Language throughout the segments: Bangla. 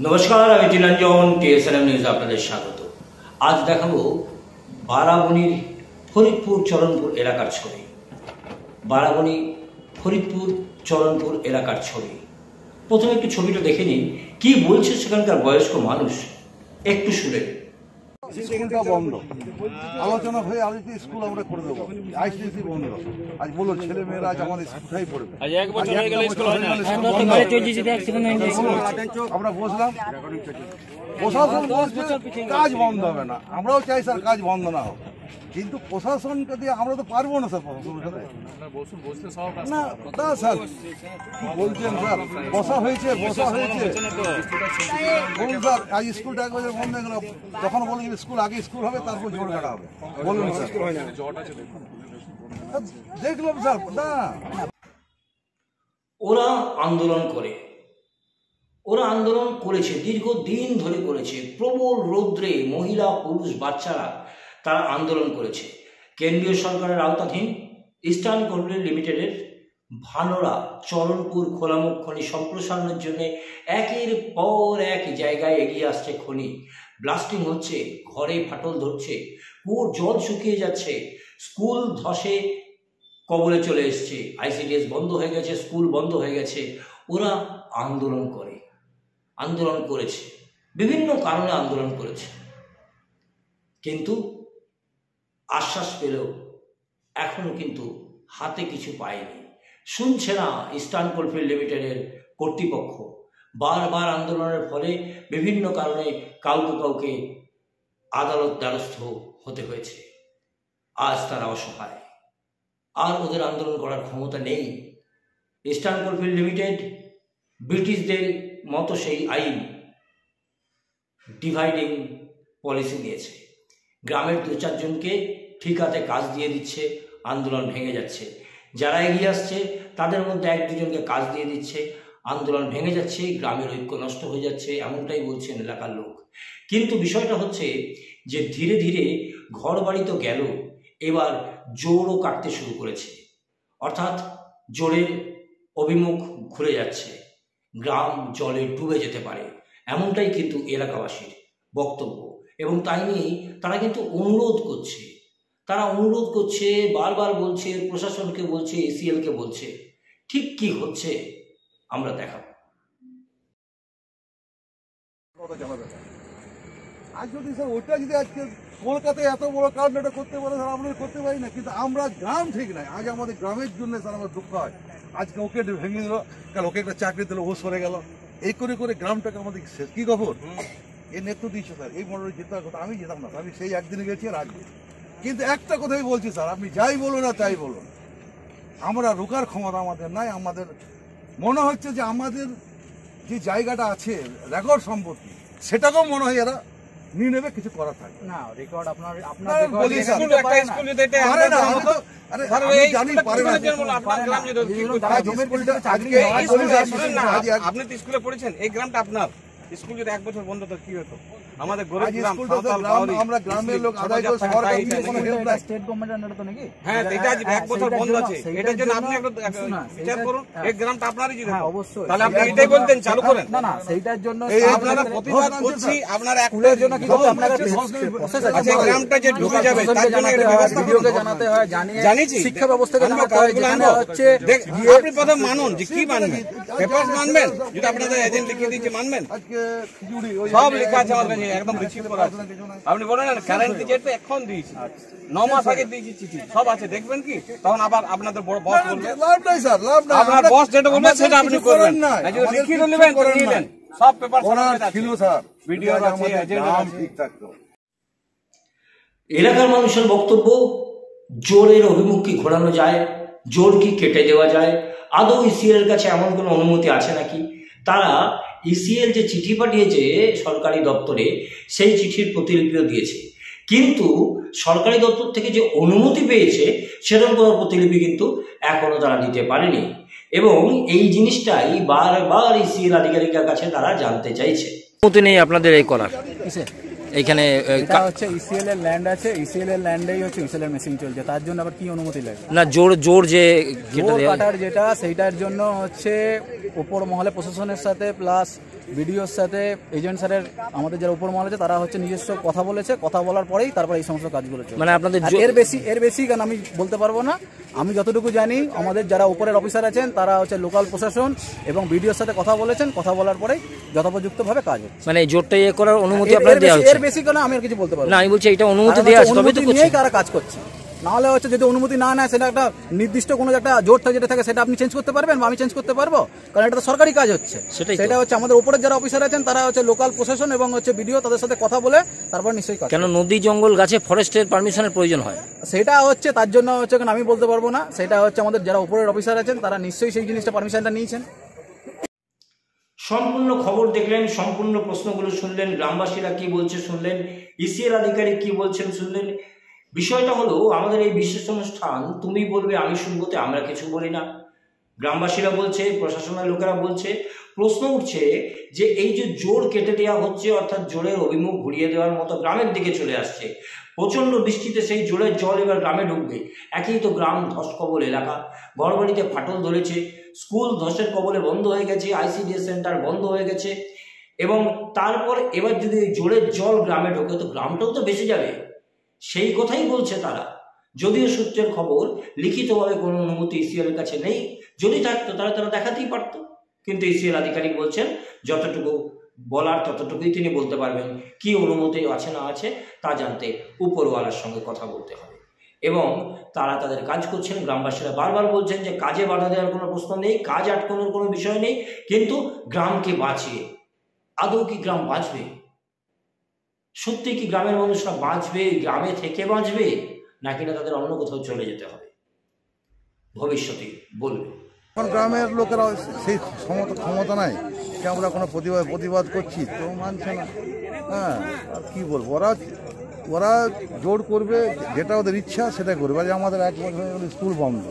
নমস্কার, আমি টিলাঞ্জন, টিএসএনএম নিউজ আপনাদের স্বাগত। আজ দেখাবো বারাবণীর ফরিদপুর চরণপুর এলাকার ছবি। বারাবণী ফরিদপুর চরণপুর এলাকার ছবি। প্রথমে একটু ছবিটা দেখে নিন, কি বলছে সেখানকার বয়স্ক মানুষ, একটু শুনে। স্কুলটা বন্ধ, আলোচনা হয়ে আজ স্কুল আমরা করে দেবো, আইসিসি বন্ধ। আজ বলো ছেলে মেয়েরা আজ আমাদের স্কুলটাই পড়বে। আমরা বসলাম, প্রশাসন বলছে কাজ বন্ধ হবে না। আমরাও চাই স্যার কাজ বন্ধ না হোক, কিন্তু প্রশাসনকে দিয়ে আমরা তো পারবো না স্যার। প্রশাসনের না না স্যার, কি বলছেন স্যার? বসা হয়েছে বলুন স্যার। আজ স্কুলটা 1 বছর বন্ধ হয়ে গেল, যখন বলুন স্কুল আগে স্কুল হবে তারপর জোর কাটা হবে, বলুন স্যার। দেখলাম স্যার না, ওরা আন্দোলন করেছে, দীর্ঘদিন ধরে করেছে। প্রবল রৌদ্রে মহিলা পুরুষ বাচ্চারা তারা আন্দোলন করেছে। কেন্দ্রীয় সরকারের আওতাধীন ইস্টার্ন কোল লিমিটেডের ভানোরা চরণপুর খোলামুখ খনি সম্প্রসারণের জন্য একের পর এক জায়গায় এগিয়ে আসছে খনি। ব্লাস্টিং হচ্ছে, ঘরে ফাটল ধরছে, কুয়োর জল শুকিয়ে যাচ্ছে, স্কুল ধসে কবলে চলে এসছে, আইসিডিএস বন্ধ হয়ে গেছে, স্কুল বন্ধ হয়ে গেছে। ওরা আন্দোলন করেছে, বিভিন্ন কারণে আন্দোলন করেছে, কিন্তু আশ্বাস পেলেও এখনো কিন্তু হাতে কিছু পায়নি। শুনছে না ইস্টার্ন কোলফিল্ড লিমিটেডের কর্তৃপক্ষ। বারবার আন্দোলনের ফলে বিভিন্ন কারণে কাউকে আদালত দ্বারস্থ হতে হয়েছে। আজ তারা অসহায়, আর ওদের আন্দোলন করার ক্ষমতা নেই। ইস্টার্ন কোলফিল্ড লিমিটেড ব্রিটিশদের মতো সেই আইন ডিভাইডিং পলিসি নিয়েছে। গ্রামের 2-4 জনকে ঠিকাতে কাজ দিয়ে দিচ্ছে, আন্দোলন ভেঙে যাচ্ছে। যারা এগিয়ে আসছে তাদের মধ্যে 1-2 জনকে কাজ দিয়ে দিচ্ছে, আন্দোলন ভেঙে যাচ্ছে, গ্রামের ঐক্য নষ্ট হয়ে যাচ্ছে, এমনটাই বলছেন এলাকার লোক। কিন্তু বিষয়টা হচ্ছে যে ধীরে ধীরে ঘর বাড়ি তো গেল, এবার জোরও কাটতে শুরু করেছে, অর্থাৎ জোরের অভিমুখ ঘুরে যাচ্ছে। গ্রাম জলে ডুবে যেতে পারে, এমনটাই কিন্তু এলাকাবাসীর বক্তব্য। এবং তাই নিয়েই তারা কিন্তু অনুরোধ করছে, বারবার বলছে, প্রশাসনকে বলছে, এসিএলকে বলছে। ঠিক কি হচ্ছে আমরা দেখাবো। আজ যদি স্যার ওইটা যদি আজকে কলকাতায় এত বড় কারণ এটা করতে পারে স্যার, আমরা করতে পারি না। কিন্তু আমরা গ্রাম ঠিক নাই, আজ আমাদের গ্রামের জন্য স্যার আমার দুঃখ হয়। আজকে ওকে ভেঙে দিল, কাল ওকে একটা চাকরি দিল, ও সরে গেল, এই করে করে গ্রামটাকে আমাদের শেষ। কি খবর? এর নেতৃত্ব দিচ্ছে স্যার, এই মন্ডলে জেতার কথা আমি যেতাম না, আমি সেই একদিনে গেছি আর আজকে। কিন্তু একটা কথাই বলছি স্যার, আপনি যাই বলুন না তাই বলুন, আমরা রোকার ক্ষমতা আমাদের নাই। আমাদের মনে হচ্ছে যে আমাদের যে জায়গাটা আছে রেকর্ড সম্পত্তি, সেটাকেও মনে হয় এরা নিয়ে নেবে, কিছু করার থাকে না। রেকর্ড আপনার বলি স্যার, আপনি তো স্কুলে পড়েছেন, এই গ্রামটা আপনার। স্কুল যদি 1 বছর বন্ধ তো কি হতো? আমাদের আমরা গ্রামের লোক আদায় করে সরকার স্টেট গভর্নমেন্টের আন্ডারে তো নাকি? হ্যাঁ, এটা আজ 1 বছর বন্ধ আছে, এটার জন্য আপনি একটা বিচার করুন। এই গ্রামটা আপনারই যদি অবশ্যই, তাহলে আপনি এটাই বলতেন চালু করেন। না সেইটার জন্য আপনারা প্রতিবাদ করছি, আপনারা স্কুলের জন্য কি করতে আপনারা প্রসেস আছে, এই গ্রামটা যে ডুবে যাবে তার জন্য একটা ব্যবস্থা ভিডিওকে জানাতে হয়, জানিয়েছি শিক্ষা ব্যবস্থাকে জানাতে হয়। যেখানে হচ্ছে আপনি প্রথম মানুন যে কি মানবেন, পেপার মানবেন, যদি আপনাদের এজেন্ট লিখে দিয়েছে মানবেন, সব লেখা আছে আমার কাছে, একদম রিসিভ করা আছে। আপনি বলেন না কারেন্ট যেটা এখন দিয়েছি, 9 মাস আগে দিয়েছি চিঠি, সব আছে, দেখবেন কি? তখন আবার আপনাদের বড় বস বলবে, লাভ নাই স্যার, লাভ নাই। আপনার বস যেটা বলবে সেটা আপনি করবেন না, যদি লিখে নেবেন তো নিলেন, সব পেপার ছিল স্যার, ভিডিও আছে, এজেন্ট আছে, ঠিক থাকতো। এলাকার মানুষের বক্তব্য, জোরের অভিমুখ কি ঘোরানো যায়, জোর কি কেটে দেওয়া যায়? আদৌ ইসিএল এর কাছে এমন কোনো অনুমতি আছে নাকি? তারা ইসিএল যে চিঠি পাঠিয়েছে সরকারি দপ্তরে, সেই চিঠির প্রতিলিপিও দিয়েছে, কিন্তু সরকারি দপ্তর থেকে যে অনুমতি পেয়েছে সেরকম কোনো প্রতিলিপি কিন্তু এখনো তারা দিতে পারেনি। এবং এই জিনিসটাই বারবার ইসিএল আধিকারিকের কাছে তারা জানতে চাইছে। অনুমতি নেই আপনাদের এই করার? এইখানে এটা হচ্ছে ইসিএল এর ল্যান্ড আছে, ইসিএল এর ল্যান্ডেই হচ্ছে ইসিএল এর মেশিন চলছে, তার জন্য আবার কি অনুমতি লাগে? না জোর যে কাটার যেটা সেইটার জন্য হচ্ছে উপর মহলে প্রশাসনের সাথে প্লাস বিডিওর সাথে এজেন্ট স্যারের আমাদের যারা উপর মহল আছে তারা হচ্ছে নিজস্ব কথা বলেছে, কথা বলার পরেই তারপর এই সমস্ত কাজগুলো চলছে। মানে আপনাদের এর বেশি কেন আমি বলতে পারবো না। আমি যতটুকু জানি আমাদের যারা উপরের অফিসার আছেন তারা হচ্ছে লোকাল প্রশাসন এবং বিডিওর সাথে কথা বলেছেন, কথা বলার পরেই যথোপযুক্তভাবে কাজ হচ্ছে। মানে জোরটা ইয়ে করার অনুমতি আপনাদের দেওয়া হচ্ছে? এর বেশি কেন আমি আর কিছু বলতে পারবো না, আমি বলছি এটা অনুমতি দেওয়া আছে তবে তো করছে, তারা কাজ করছে। নাহলে হচ্ছে যদি অনুমতি না নেয় সেটা একটা নির্দিষ্ট কোনো একটা জোর যেটা থাকে সেটা আপনি চেঞ্জ করতে পারবেন বা আমি চেঞ্জ করতে পারবো, কারণ এটা তো সরকারি কাজ হচ্ছে। সেটা হচ্ছে আমাদের উপরের যারা অফিসার আছেন তারা হচ্ছে লোকাল প্রশাসন এবং হচ্ছে বিডিও তাদের সাথে কথা বলে তারপর নিশ্চয়ই কাজ। কেন নদী জঙ্গল গাছে ফরেস্টের পারমিশনের প্রয়োজন হয়? সেটা হচ্ছে তার জন্য হচ্ছে আমি বলতে পারবো না, সেটা হচ্ছে আমাদের যারা উপরের অফিসার আছেন তারা নিশ্চয়ই সেই জিনিসটা পারমিশনটা নিয়েছেন। সম্পূর্ণ খবর দেখলেন, সম্পূর্ণ প্রশ্নগুলো শুনলেন, গ্রামবাসীরা কি বলছে শুনলেন, ইসিএল আধিকারিক কি বলছেন শুনলেন। বিষয়টা হলো আমাদের এই বিশেষ অনুষ্ঠান তুমি বলবে আমি শুনবোতে আমরা কিছু বলি না। গ্রামবাসীরা বলছে, প্রশাসনের লোকেরা বলছে, প্রশ্ন উঠছে যে এই যে জোর কেটে দেওয়া হচ্ছে অর্থাৎ জোরের অভিমুখ ঘুরিয়ে দেওয়ার মতো গ্রামের দিকে চলে আসছে, প্রচণ্ড বৃষ্টিতে সেই জোরের জল এবার গ্রামে ঢুকবে। একই তো গ্রাম ধস কবল এলাকা, ঘরবাড়িতে ফাটল ধরেছে, স্কুল ধসের কবলে বন্ধ হয়ে গেছে, আইসিডিএস সেন্টার বন্ধ হয়ে গেছে, এবং তারপর এবার যদি জোরের জল গ্রামে ঢোকে তো গ্রামটাও তো বেঁচে যাবে। সেই কথাই বলছে তারা। যদিও সূত্রের খবর লিখিতভাবে কোনো অনুমতি ইসিএল এর কাছে নেই, যদি থাকতো তাহলে তারা দেখাতেই পারতো, কিন্তু ইসিএল আধিকারিক বলছেন যতটুকু বলার ততটুকুই তিনি বলতে পারবেন। কি অনুমতি আছে না আছে তা জানতে উপরওয়ালার সঙ্গে কথা বলতে হবে, এবং তারা তাদের কাজ করছেন। গ্রামবাসীরা বারবার বলছেন যে কাজে বাধা দেওয়ার কোনো প্রশ্ন নেই, কাজ আটকানোর কোনো বিষয় নেই, কিন্তু গ্রামকে বাঁচিয়ে আদৌ কি গ্রাম বাঁচবে? সত্যি কি গ্রামের মানুষরা বাঁচবে, গ্রামে থেকে বাঁচবে, নাকি না তাদের অন্য কোথাও চলে যেতে হবে? ভবিষ্যতে বলবে। এখন গ্রামের লোকেরা সেই ক্ষমতা নাই যে আমরা কোনো প্রতিবাদ করছি তো মানছে না। হ্যাঁ, আর কী বলবো, ওরা জোর করবে, যেটা ওদের ইচ্ছা সেটা করবে। যে আমাদের 1 বছর হয়ে গেলে স্কুল বন্ধ,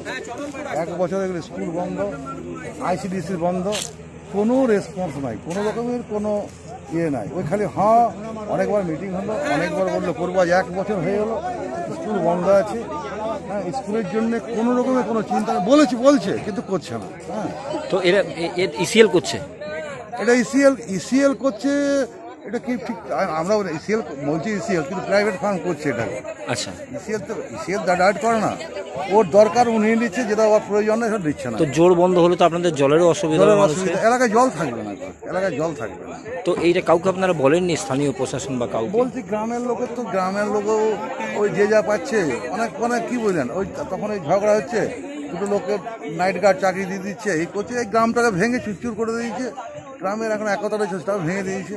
1 বছর হয়ে গেলে স্কুল বন্ধ, আইসিডিসি বন্ধ, কোনো রেসপন্স নাই, কোনো রকমের কোনো ইয়ে নাই। ওই খালি অনেকবার মিটিং হলো, অনেকবার বললো করবো, আজ 1 বছর হয়ে গেলো স্কুল বন্ধ আছে। হ্যাঁ, স্কুলের জন্য কোনো রকমের কোনো চিন্তা বলছে কিন্তু করছে না। হ্যাঁ, তো এরা ইসিএল করছে, এটা ইসিএল করছে, এটা কি ঠিক? আমরা ইসিএল বলছি ইসিএল, কিন্তু প্রাইভেট ফার্ম করছে এটাকে। আচ্ছা, ইসিএল ডাইরেক্ট করে না, ওর দরকার ও নিয়ে নিচ্ছে, যেটা ওর প্রয়োজন নেই সেটা দিচ্ছে না। তো জোর বন্ধ হলে তো আপনাদের জলেরও অসুবিধা, এলাকায় জল থাকবে না, এলাকায় জল থাকবে না। তো এইটা কাউকে আপনারা বলেননি, স্থানীয় প্রশাসন বা কাউকে? বলছি গ্রামের লোকও ওই যে যা পাচ্ছে, অনেক কি বললেন, ওই তখন ওই ঝগড়া হচ্ছে, দুটো লোকের নাইট গার্ড চাকরি দিয়ে দিচ্ছে, এই করছে, এই গ্রামটাকে ভেঙে চুরচুর করে দিয়েছে। গ্রামের এখন একতাটা ভেঙে দিয়েছে।